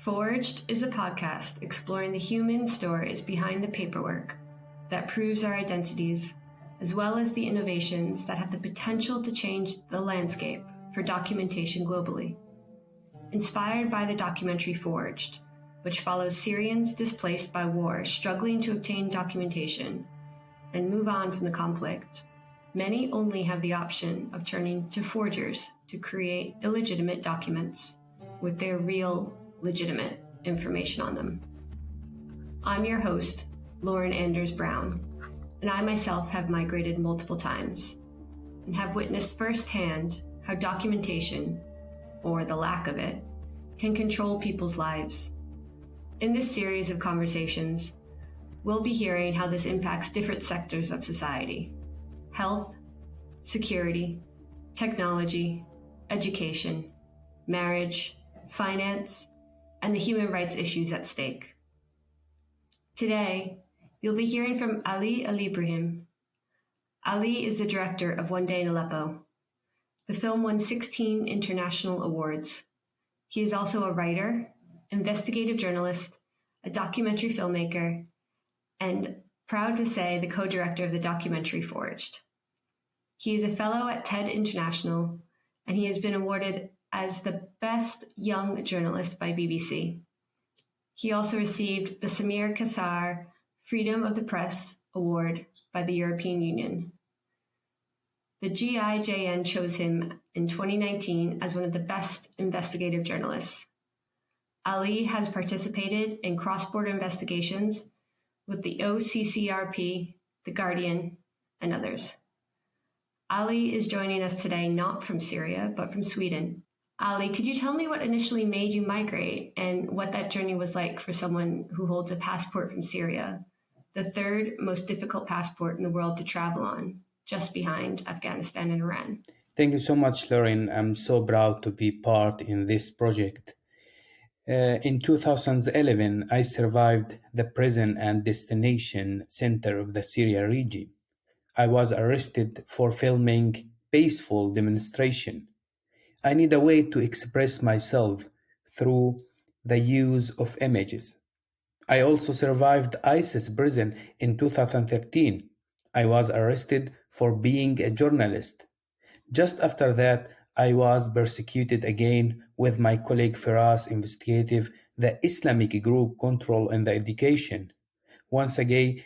Forged is a podcast exploring the human stories behind the paperwork that proves our identities, as well as the innovations that have the potential to change the landscape for documentation globally. Inspired by the documentary Forged, which follows Syrians displaced by war struggling to obtain documentation and move on from the conflict, many only have the option of turning to forgers to create illegitimate documents with their real, legitimate information on them. I'm your host, Lauren Anders Brown, and I myself have migrated multiple times and have witnessed firsthand how documentation, or the lack of it, can control people's lives. In this series of conversations, we'll be hearing how this impacts different sectors of society: health, security, technology, education, marriage, finance, and the human rights issues at stake. Today, you'll be hearing from Alibrahim. Ali is the director of One Day in Aleppo. The film won 16 international awards. He is also a writer, investigative journalist, a documentary filmmaker, and proud to say the co-director of the documentary Forged. He is a fellow at TED International, and he has been awarded as the best young journalist by BBC. He also received the Samir Kassar Freedom of the Press Award by the European Union. The GIJN chose him in 2019 as one of the best investigative journalists. Ali has participated in cross-border investigations with the OCCRP, The Guardian, and others. Ali is joining us today not from Syria, but from Sweden. Ali, could you tell me what initially made you migrate and what that journey was like for someone who holds a passport from Syria, the third most difficult passport in the world to travel on, just behind Afghanistan and Iran? Thank you so much, Lauren. I'm so proud to be part in this project. In 2011, I survived the prison and destination center of the Syria regime. I was arrested for filming peaceful demonstration. I need a way to express myself through the use of images. I also survived ISIS prison in 2013. I was arrested for being a journalist. Just after that, I was persecuted again with my colleague Firas Investigative, the Islamic group control in the education. Once again,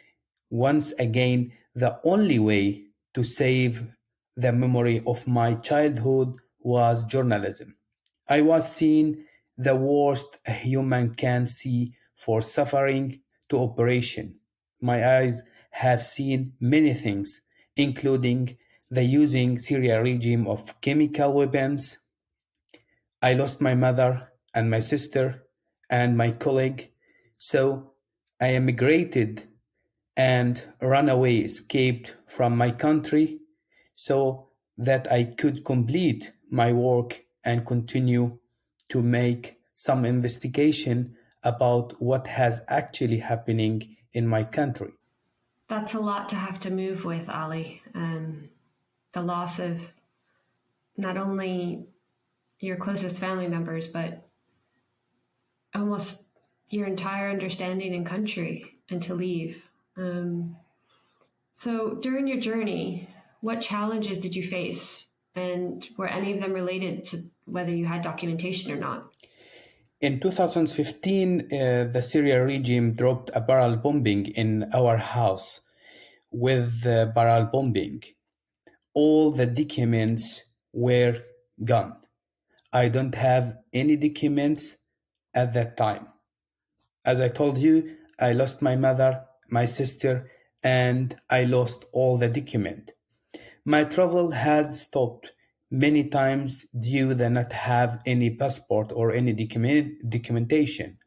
the only way to save the memory of my childhood was journalism. I was seeing the worst a human can see, for suffering to operation. My eyes have seen many things, including the using Syria regime of chemical weapons. I lost my mother and my sister and my colleague, so I emigrated and runaway escaped from my country so that I could complete my work and continue to make some investigation about what has actually happening in my country. That's a lot to have to move with, Ali. The loss of not only your closest family members, but almost your entire understanding and country, and to leave. So during your journey, what challenges did you face, and were any of them related to whether you had documentation or not? In 2015, the Syria regime dropped a barrel bombing in our house. With the barrel bombing, all the documents were gone. I don't have any documents at that time. As I told you, I lost my mother, my sister, and I lost all the document. My travel has stopped many times due to not have any passport or any documentation.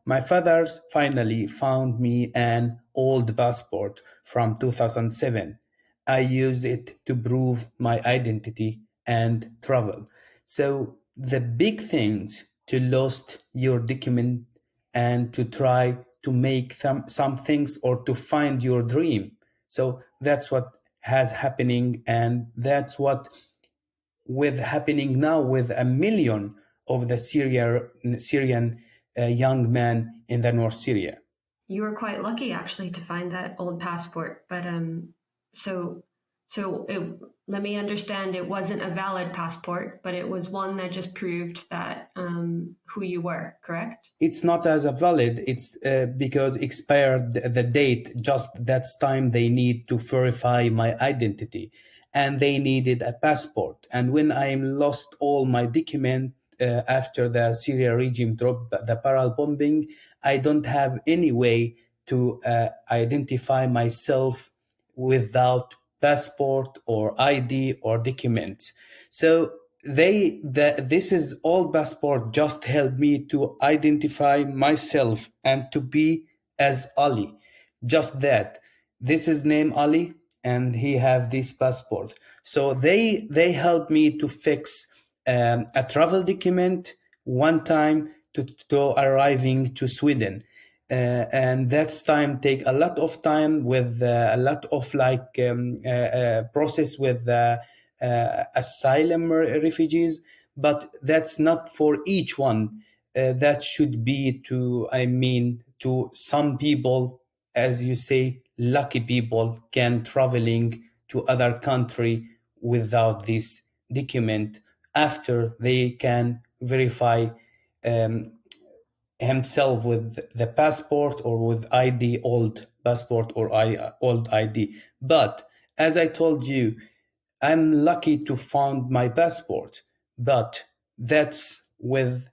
My father finally found me an old passport from 2007. I used it to prove my identity and travel. So the big things to lost your document and to try to make some things or to find your dream. So that's what has happening, and that's what with happening now with a million of the Syrian young man in the North Syria. You were quite lucky, actually, to find that old passport. But so let me understand. It wasn't a valid passport, but it was one that just proved that who you were. Correct? It's not as a valid. It's because expired the date. Just that's time they need to verify my identity, and they needed a passport. And when I lost all my document after the Syria regime dropped the parallel bombing, I don't have any way to identify myself without passport or ID or documents. So this is all passport just help me to identify myself and to be as Ali. Just that. This is name Ali and he have this passport. So they help me to fix a travel document one time to arriving to Sweden. And that's time take a lot of time with a lot of process with asylum refugees, but that's not for each one. That should be to some people, as you say, lucky people can traveling to other country without this document after they can verify himself with the passport or with ID, old passport or old ID. But as I told you, I'm lucky to find my passport, but that's with,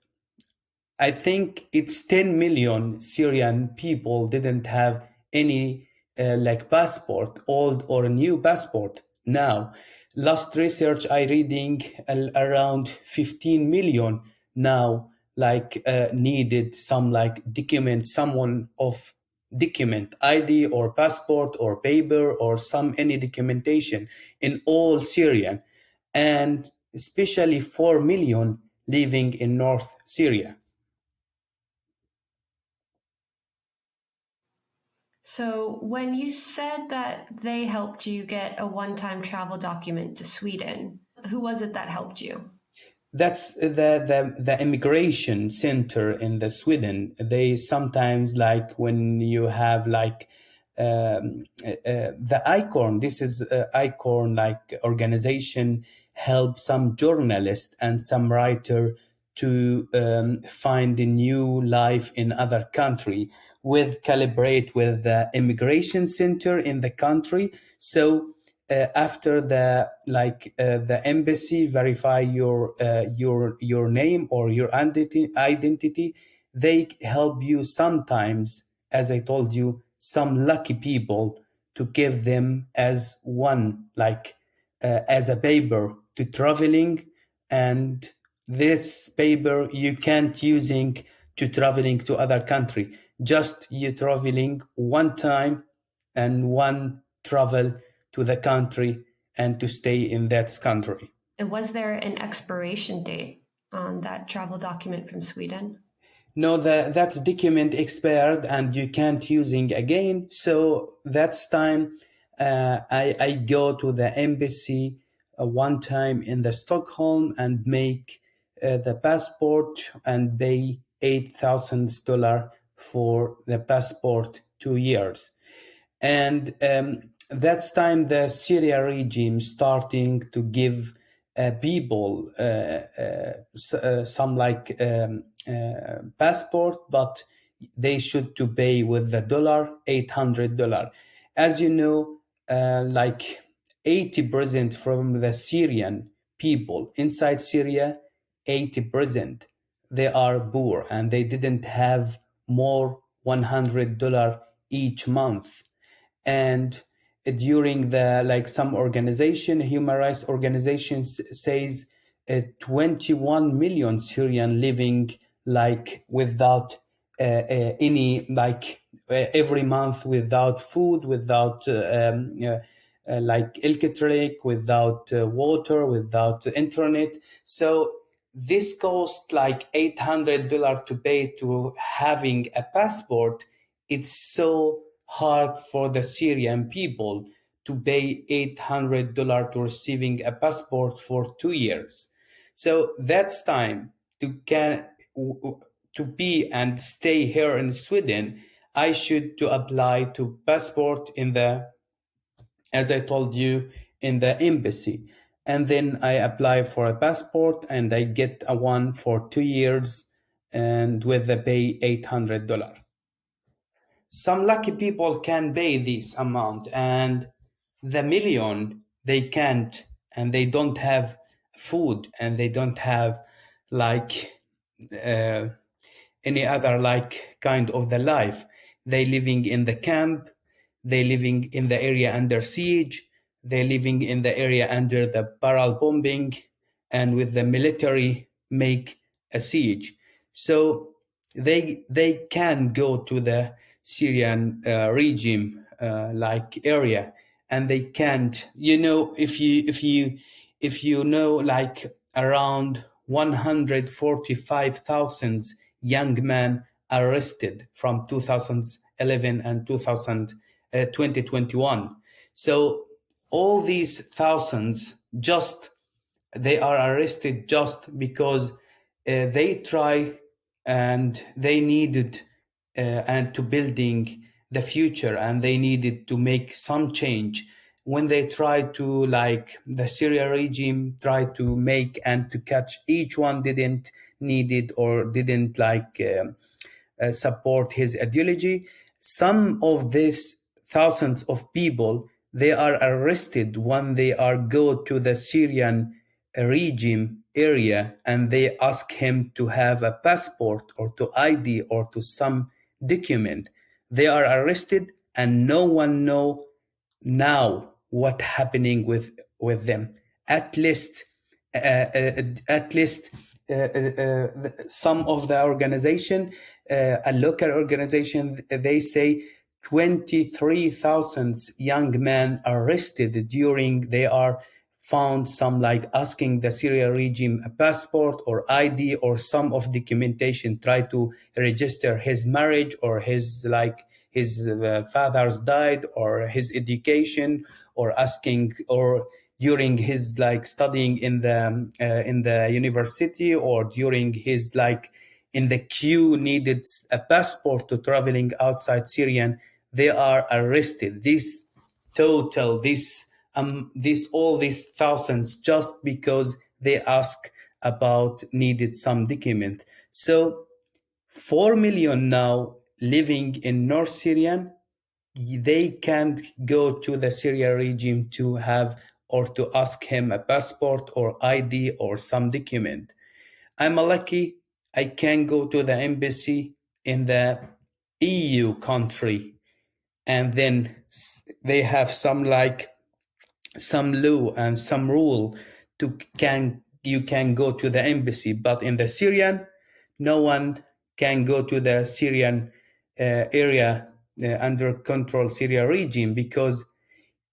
I think it's 10 million Syrian people didn't have any passport, old or new passport. Now, last research I reading around 15 million now needed some document, someone of document, ID or passport or paper or some any documentation in all Syrian, and especially 4 million living in North Syria. So when you said that they helped you get a one-time travel document to Sweden, who was it that helped you? That's the immigration center in the Sweden. They sometimes when you have the Icon. This is Icon organization help some journalist and some writer to find a new life in other country with calibrate with the immigration center in the country. So after the embassy verify your name or your identity, they help you sometimes, as I told you, some lucky people to give them as one as a paper to traveling, and this paper you can't using to traveling to other country, just you traveling one time and one travel to the country and to stay in that country. And was there an expiration date on that travel document from Sweden? No, that document expired and you can't using again. So that's time I go to the embassy one time in the Stockholm and make the passport and pay $8,000 for the passport 2 years. And that's time the Syria regime starting to give people some passport, but they should to pay with the dollar $800. As you know, 80% from the Syrian people inside Syria, 80% they are poor and they didn't have more $100 each month. And during the some organization, human rights organizations says 21 million Syrian living without any every month without food, without electric, without water, without internet. So this cost $800 to pay to having a passport. It's so hard for the Syrian people to pay $800 to receiving a passport for 2 years. So that's time to be and stay here in Sweden, I should to apply to passport in the, as I told you, in the embassy. And then I apply for a passport and I get a one for 2 years and with the pay $800. Some lucky people can pay this amount, and the million they can't, and they don't have food, and they don't have like uh, any other like kind of the life. They living in the camp, they living in the area under siege, they living in the area under the barrel bombing, and with the military make a siege. So they can go to the Syrian regime like area, and they can't. You know, if you know, like around 145,000 young men arrested from 2011 and 2021. So all these thousands just they are arrested just because they try and they needed and to building the future, and they needed to make some change. When they try to, like the Syria regime tried to make and to catch, each one didn't need it or didn't like support his ideology. Some of these thousands of people, they are arrested when they are go to the Syrian regime area, and they ask him to have a passport or to ID or to some document. They are arrested and no one know now what happening with them. At least at least some of the organization, a local organization, they say 23,000 young men arrested during they are found some like asking the Syria regime a passport or ID or some of documentation, try to register his marriage or his like his fathers died or his education, or asking or during his like studying in the university, or during his like in the queue needed a passport to traveling outside Syrian, they are arrested. This total this all these thousands just because they ask about needed some document. So 4 million now living in North Syrian, they can't go to the Syria regime to have or to ask him a passport or ID or some document. I'm lucky I can go to the embassy in the EU country, and then they have some like some law and some rule to can you can go to the embassy, but in the Syrian no one can go to the Syrian area under control Syria regime, because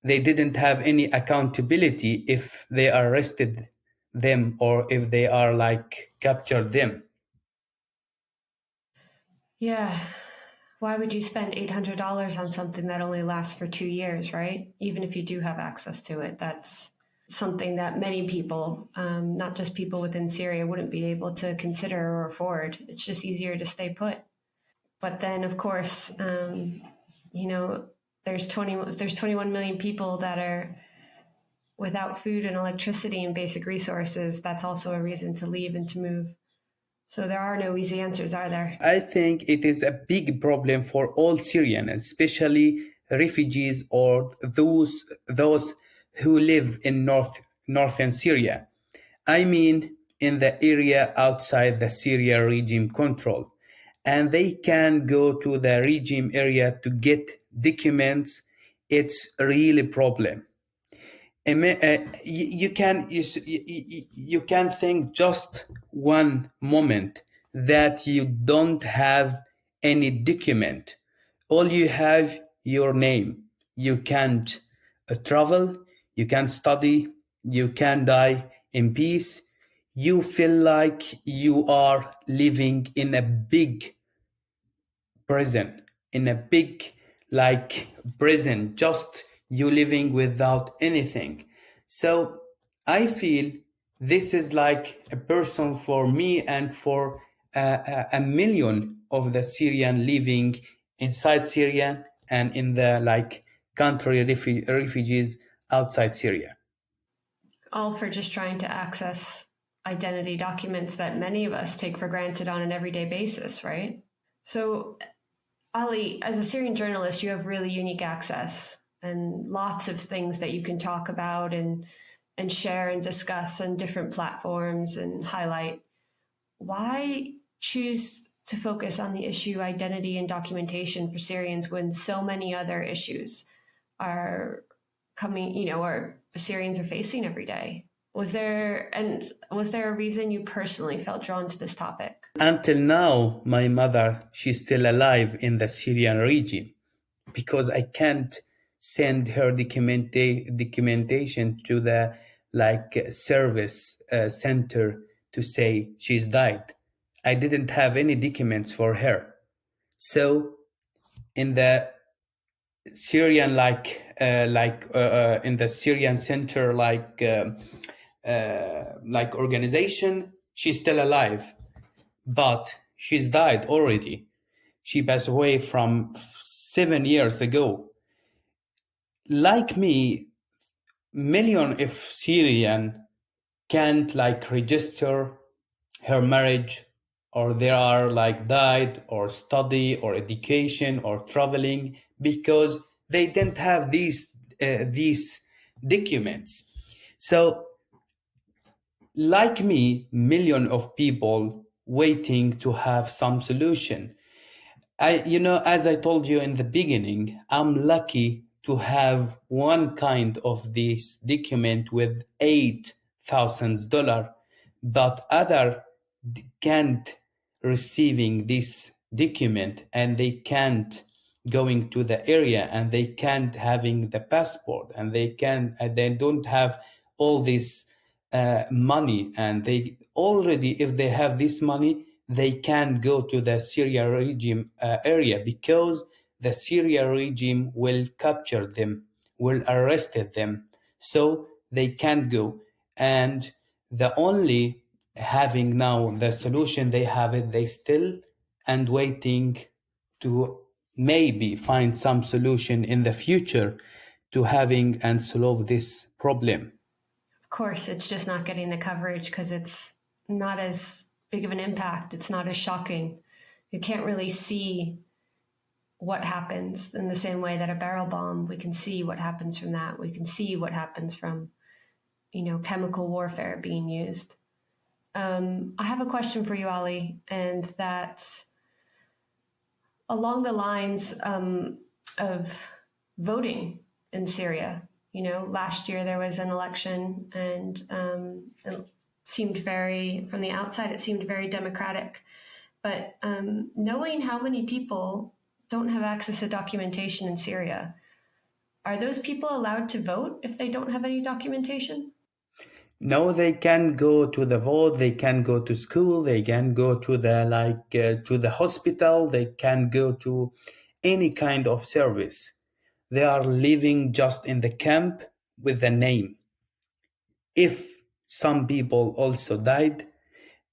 they didn't have any accountability if they arrested them or if they are like captured them. Yeah. Why would you spend $800 on something that only lasts for 2 years, right? Even if you do have access to it, that's something that many people, not just people within Syria, wouldn't be able to consider or afford. It's just easier to stay put. But then, of course, you know, if there's 21 million people that are without food and electricity and basic resources, that's also a reason to leave and to move. So there are no easy answers, are there? I think it is a big problem for all Syrians, especially refugees or those who live in northern Syria. I mean, in the area outside the Syria regime control, and they can go to the regime area to get documents. It's a really problem. You can think just one moment that you don't have any document. All you have your name. You can't travel, you can't study, you can die in peace. You feel like you are living in a big prison, in a big like prison, just you living without anything. So I feel this is like a person for me and for a million of the Syrian living inside Syria and in the country refugees outside Syria. All for just trying to access identity documents that many of us take for granted on an everyday basis, right? So, Ali, as a Syrian journalist, you have really unique access and lots of things that you can talk about and share and discuss on different platforms and highlight. Why choose to focus on the issue identity and documentation for Syrians when so many other issues are coming, or Syrians are facing every day? Was there a reason you personally felt drawn to this topic? Until now, my mother, she's still alive in the Syrian regime because I can't send her documentation to the service center to say she's died. I didn't have any documents for her. So in the Syrian in the Syrian center organization, she's still alive, but she's died already. She passed away from 7 years ago. Like me, million of Syrian can't register her marriage, or they are died or study or education or traveling because they didn't have these documents. So like me, million of people waiting to have some solution. As I told you in the beginning, I'm lucky to have one kind of this document with $8,000, but other can't receiving this document and they can't going to the area and they can't having the passport and they don't have all this money, and they already, if they have this money, they can't go to the Syria regime area because the Syria regime will capture them, will arrest them, so they can't go. And the only having now the solution they have it, they still and waiting to maybe find some solution in the future to having and solve this problem. Of course, it's just not getting the coverage because it's not as big of an impact. It's not as shocking. You can't really see what happens in the same way that a barrel bomb, we can see what happens from that. We can see what happens from, chemical warfare being used. I have a question for you, Ali, and that's along the lines of voting in Syria. Last year there was an election, and it seemed from the outside, it seemed very democratic. But knowing how many people don't have access to documentation in Syria, are those people allowed to vote if they don't have any documentation? No, they can go to the vote, they can go to school, they can go to the hospital, they can go to any kind of service. They are living just in the camp with a name. If some people also died,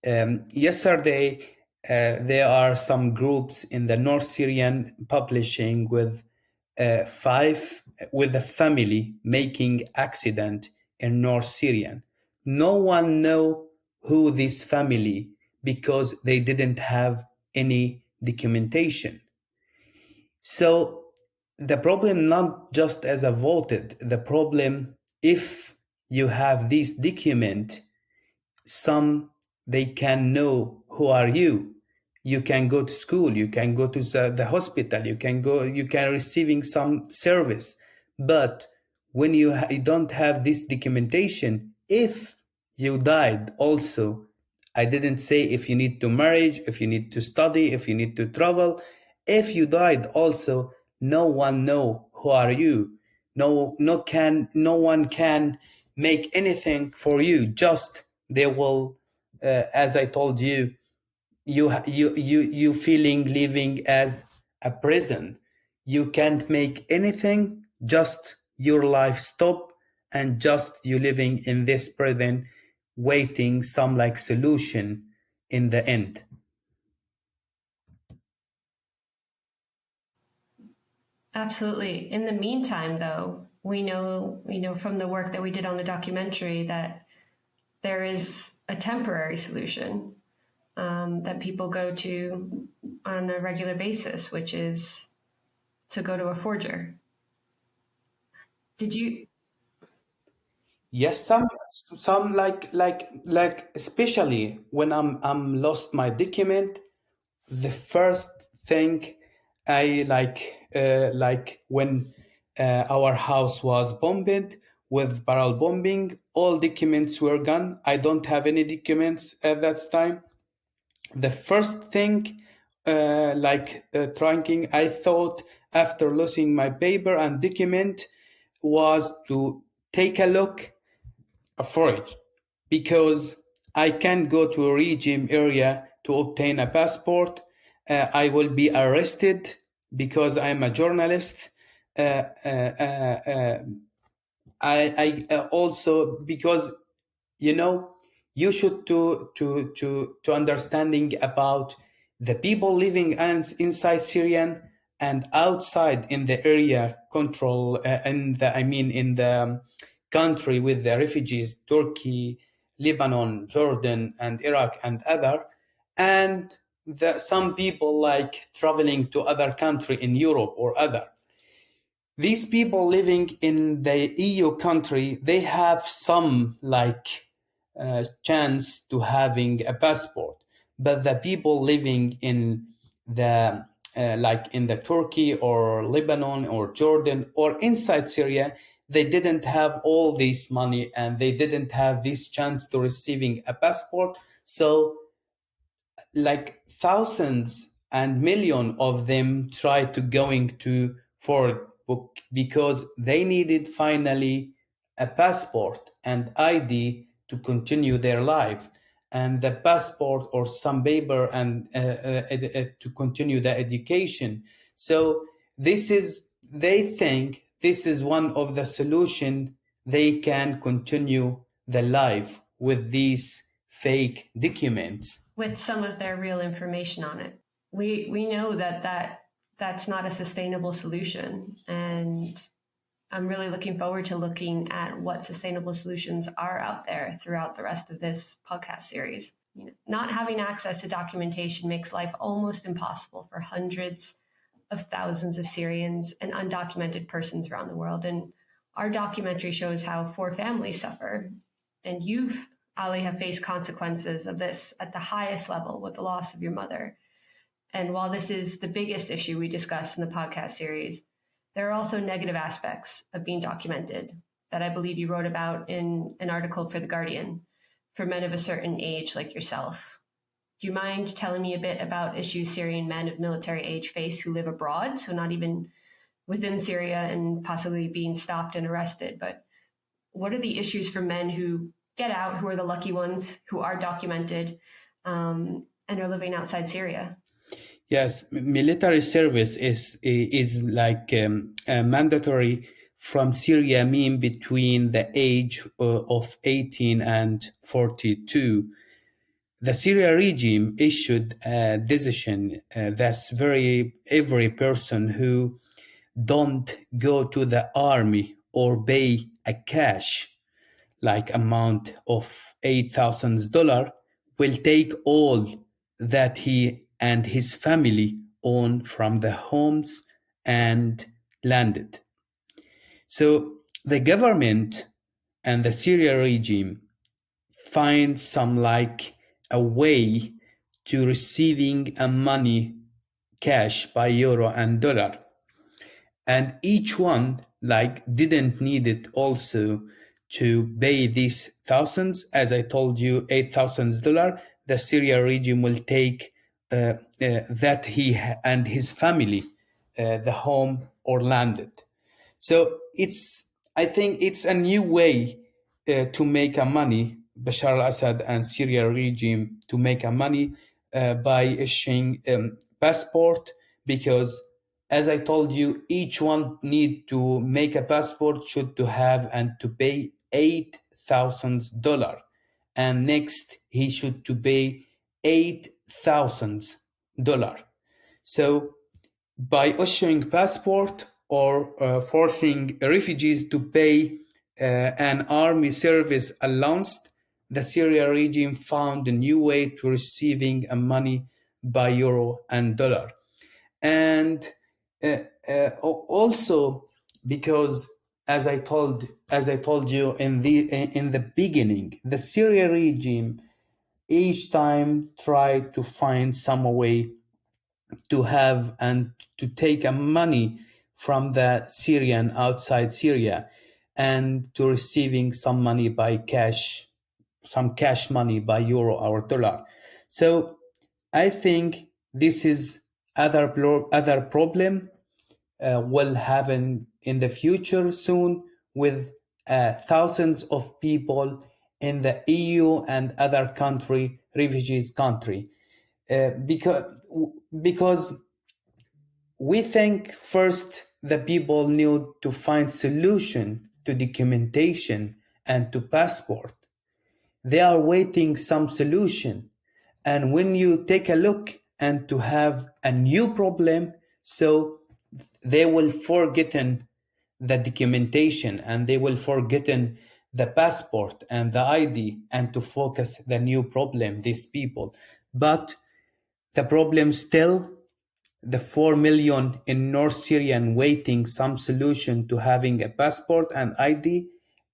yesterday there are some groups in the North Syrian publishing with a family making accident in North Syrian. No one know who this family because they didn't have any documentation. So the problem not just as a voted, the problem if you have this document, they can know who are you. You can go to school, you can go to the hospital, you can receiving some service. But when you don't have this documentation, if you died also, I didn't say if you need to marry, if you need to study, if you need to travel, if you died also, no one know who are you. No one can make anything for you. Just they will, as I told you, you feeling living as a prison. You can't make anything. Just your life stop, and just you living in this prison, waiting some solution in the end. Absolutely. In the meantime, though, we know, from the work that we did on the documentary that there is a temporary solution that people go to on a regular basis, which is to go to a forger. Did you? Yes, some like especially when I'm lost my document, the first thing I like when our house was bombed with barrel bombing, all documents were gone. I don't have any documents at that time. The first thing, trying, I thought after losing my paper and document was to take a look for it because I can't go to a regime area to obtain a passport. I will be arrested because I'm a journalist. Uh, uh, uh, uh, I also because you know you should to understanding about the people living inside Syrian and outside in the area control and I mean in the country with the refugees, Turkey, Lebanon, Jordan, and Iraq, and other, and some people like traveling to other country in Europe or other. These people living in the EU country, they have some chance to having a passport, but the people living in the in the Turkey or Lebanon or Jordan or inside Syria, they didn't have all this money and they didn't have this chance to receiving a passport. So like thousands and million of them try to going to for book because they needed finally a passport and ID to continue their life and the passport or some paper and to continue the education. So this is they think this is one of the solution they can continue the life with these fake documents With some of their real information on it. We know that's not a sustainable solution, and I'm really looking forward to looking at what sustainable solutions are out there throughout the rest of this podcast series. Not having access to documentation makes life almost impossible for hundreds of thousands of Syrians and undocumented persons around the world. And our documentary shows how 4 families suffer. And you've, Ali, have faced consequences of this at the highest level with the loss of your mother. And while this is the biggest issue we discuss in the podcast series, there are also negative aspects of being documented that I believe you wrote about in an article for The Guardian for men of a certain age like yourself. Do you mind telling me a bit about issues Syrian men of military age face who live abroad, so not even within Syria and possibly being stopped and arrested, but what are the issues for men who get out, who are the lucky ones, who are documented and are living outside Syria? Yes, military service is like mandatory from Syria, mean between the age of 18 and 42. The Syria regime issued a decision that's every person who don't go to the army or pay a cash like amount of $8,000 will take all that he and his family own from the homes and landed. So the government and the Syria regime find some like a way to receiving a money cash by euro and dollar, and each one like didn't need it also to pay these thousands. As I told you, $8,000 the Syria regime will take that and his family the home or landed. So I think it's a new way to make a money, Bashar al-Assad and Syria regime to make a money by issuing passport, because as I told you, each one need to make a passport should to have and to pay $8,000, and next he should to pay $8,000. So by issuing passport, or forcing refugees to pay an army service allowance, the Syria regime found a new way to receiving money by euro and dollar. And also because as I told you in the beginning, the Syria regime each time tried to find some way to have and to take a money from the Syrian outside Syria and to receiving some money by cash, some cash money by euro or dollar. So I think this is other problem will happen in the future soon with thousands of people in the EU and other country, refugees country, because we think first the people need to find solution to documentation and to passport. They are waiting some solution. And when you take a look and to have a new problem, so they will forgotten the documentation and they will forgotten the passport and the ID and to focus the new problem, these people. But the problem still the 4 million in North Syrian waiting some solution to having a passport and ID,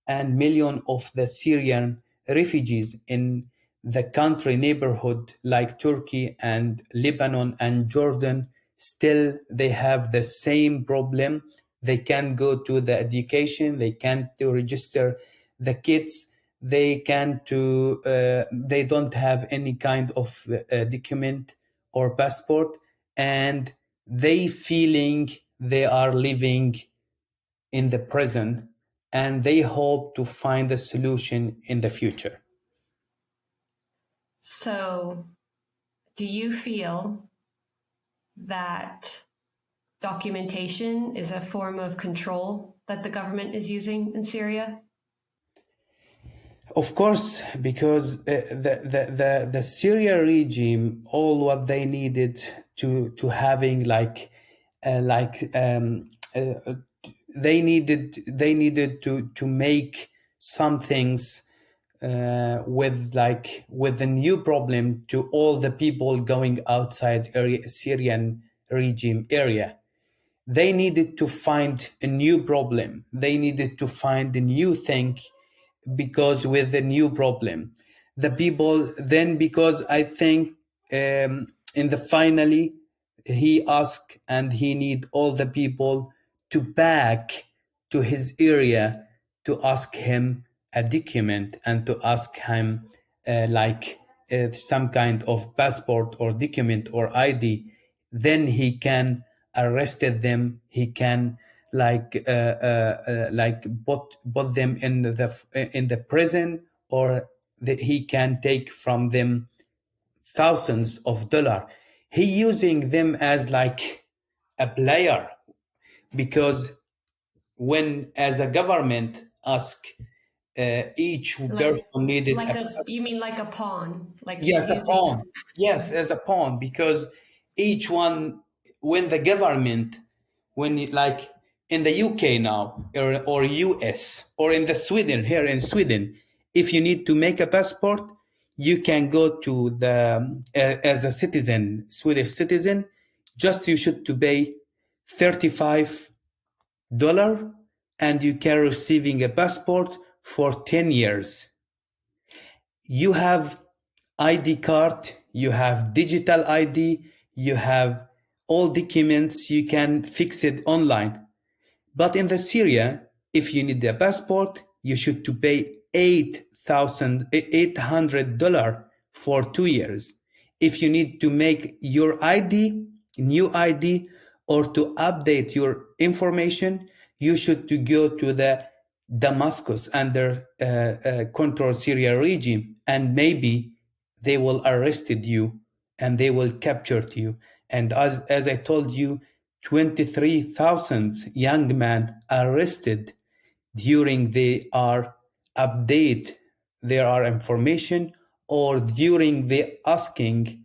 and million of the Syrian refugees in the country neighborhood like Turkey and Lebanon and Jordan, still they have the same problem. They can't go to the education, they can't to register the kids, they can't to they don't have any kind of document or passport, and they feeling they are living in the present and they hope to find a solution in the future. So, do you feel that documentation is a form of control that the government is using in Syria? Of course, because the Syria regime, all what they needed to having they needed to make some things with a new problem to all the people going outside Syrian regime area. They needed to find a new problem. They needed to find a new thing because with the new problem, the people then, because I think in the finally he asked and he need all the people to back to his area to ask him a document and to ask him some kind of passport or document or ID. Then he can arrested them. He can put them in the prison, or he can take from them thousands of dollars. He using them as like a player, because when as a government ask each person needed You mean like a pawn? Like yes, a using pawn. Yes, as a pawn, because each one, when the government, like in the UK now, or US, or in the Sweden, here in Sweden, if you need to make a passport, you can go to the as a citizen, Swedish citizen, just you should to pay $35, and you can receiving a passport for 10 years. You have ID card, you have digital ID, you have all documents, you can fix it online. But in the Syria, if you need a passport, you should to pay $800 for 2 years. If you need to make your ID, new ID, or to update your information, you should to go to the Damascus under control Syria regime, and maybe they will arrested you and they will capture you. And as I told you, 23,000 young men arrested during they are update their information, or during the asking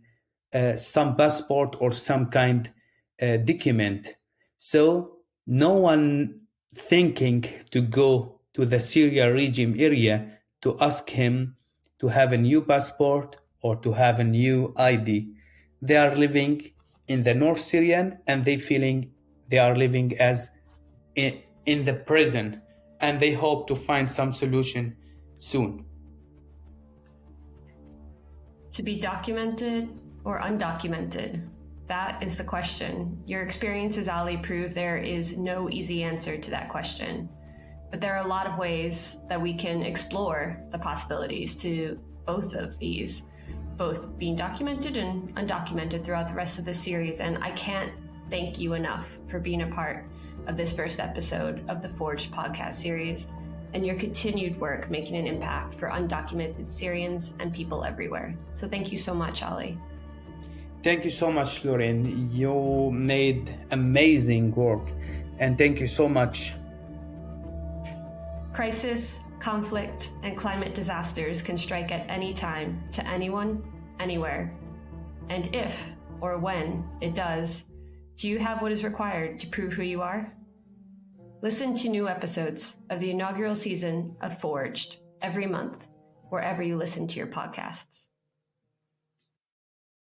some passport or some kind document. So No one thinking to go to the Syria regime area to ask him to have a new passport or to have a new ID. They are living in the North Syrian and they feeling they are living as in the prison, and they hope to find some solution soon. To be documented or undocumented? That is the question. Your experiences, Ali, prove there is no easy answer to that question. But there are a lot of ways that we can explore the possibilities to both of these, both being documented and undocumented throughout the rest of the series. And I can't thank you enough for being a part of this first episode of the Forged podcast series and your continued work making an impact for undocumented Syrians and people everywhere. So thank you so much, Ali. Thank you so much, Lauren. You made amazing work, and thank you so much. Crisis, conflict, and climate disasters can strike at any time to anyone, anywhere. And if or when it does, do you have what is required to prove who you are? Listen to new episodes of the inaugural season of Forged every month, wherever you listen to your podcasts.